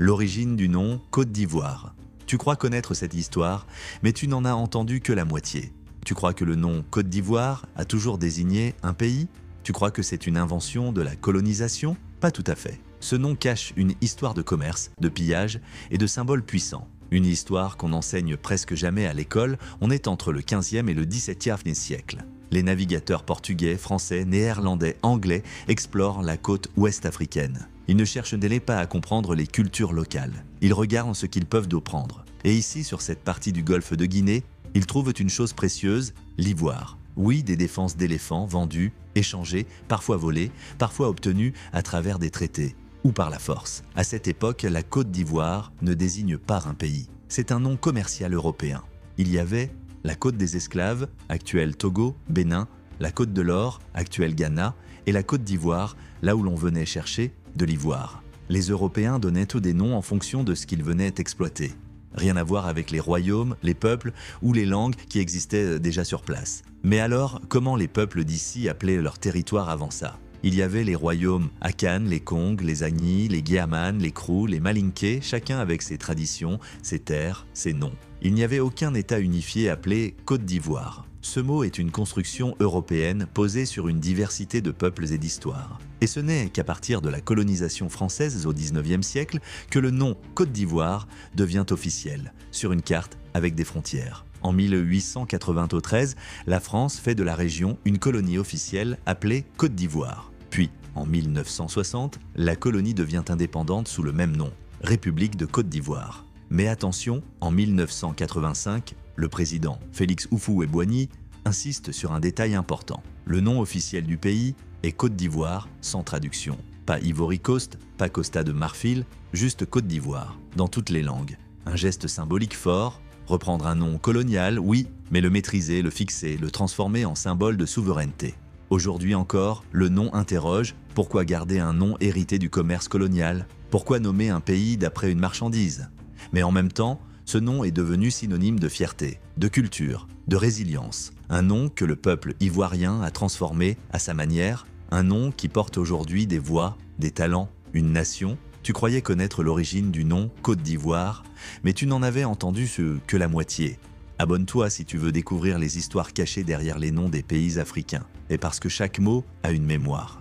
L'origine du nom Côte d'Ivoire. Tu crois connaître cette histoire, mais tu n'en as entendu que la moitié. Tu crois que le nom Côte d'Ivoire a toujours désigné un pays? Tu crois que c'est une invention de la colonisation? Pas tout à fait. Ce nom cache une histoire de commerce, de pillage et de symboles puissants. Une histoire qu'on n'enseigne presque jamais à l'école, on est entre le 15e et le 17e siècle. Les navigateurs portugais, français, néerlandais, anglais explorent la côte ouest africaine. Ils ne cherchent pas à comprendre les cultures locales. Ils regardent ce qu'ils peuvent d'eau prendre. Et ici, sur cette partie du golfe de Guinée, ils trouvent une chose précieuse, l'ivoire. Oui, des défenses d'éléphants vendus, échangés, parfois volés, parfois obtenus à travers des traités ou par la force. À cette époque, la Côte d'Ivoire ne désigne pas un pays. C'est un nom commercial européen. Il y avait la Côte des Esclaves, actuelle Togo, Bénin, la Côte de l'Or, actuelle Ghana, et la Côte d'Ivoire, là où l'on venait chercher de l'ivoire. Les Européens donnaient eux des noms en fonction de ce qu'ils venaient exploiter. Rien à voir avec les royaumes, les peuples ou les langues qui existaient déjà sur place. Mais alors, comment les peuples d'ici appelaient leur territoire avant ça? Il y avait les royaumes Akan, les Kong, les Agni, les Guiaman, les Krou, les Malinké, chacun avec ses traditions, ses terres, ses noms. Il n'y avait aucun État unifié appelé Côte d'Ivoire. Ce mot est une construction européenne posée sur une diversité de peuples et d'histoires. Et ce n'est qu'à partir de la colonisation française au XIXe siècle que le nom Côte d'Ivoire devient officiel, sur une carte avec des frontières. En 1893, la France fait de la région une colonie officielle appelée Côte d'Ivoire. Puis, en 1960, la colonie devient indépendante sous le même nom, République de Côte d'Ivoire. Mais attention, en 1985, le président Félix Houphouët-Boigny insiste sur un détail important. Le nom officiel du pays est Côte d'Ivoire sans traduction. Pas Ivory Coast, pas Costa de Marfil, juste Côte d'Ivoire, dans toutes les langues. Un geste symbolique fort, reprendre un nom colonial, oui, mais le maîtriser, le fixer, le transformer en symbole de souveraineté. Aujourd'hui encore, le nom interroge, pourquoi garder un nom hérité du commerce colonial? Pourquoi nommer un pays d'après une marchandise? Mais en même temps, ce nom est devenu synonyme de fierté, de culture, de résilience. Un nom que le peuple ivoirien a transformé à sa manière, un nom qui porte aujourd'hui des voix, des talents, une nation. Tu croyais connaître l'origine du nom Côte d'Ivoire, mais tu n'en avais entendu que la moitié. Abonne-toi si tu veux découvrir les histoires cachées derrière les noms des pays africains, et parce que chaque mot a une mémoire.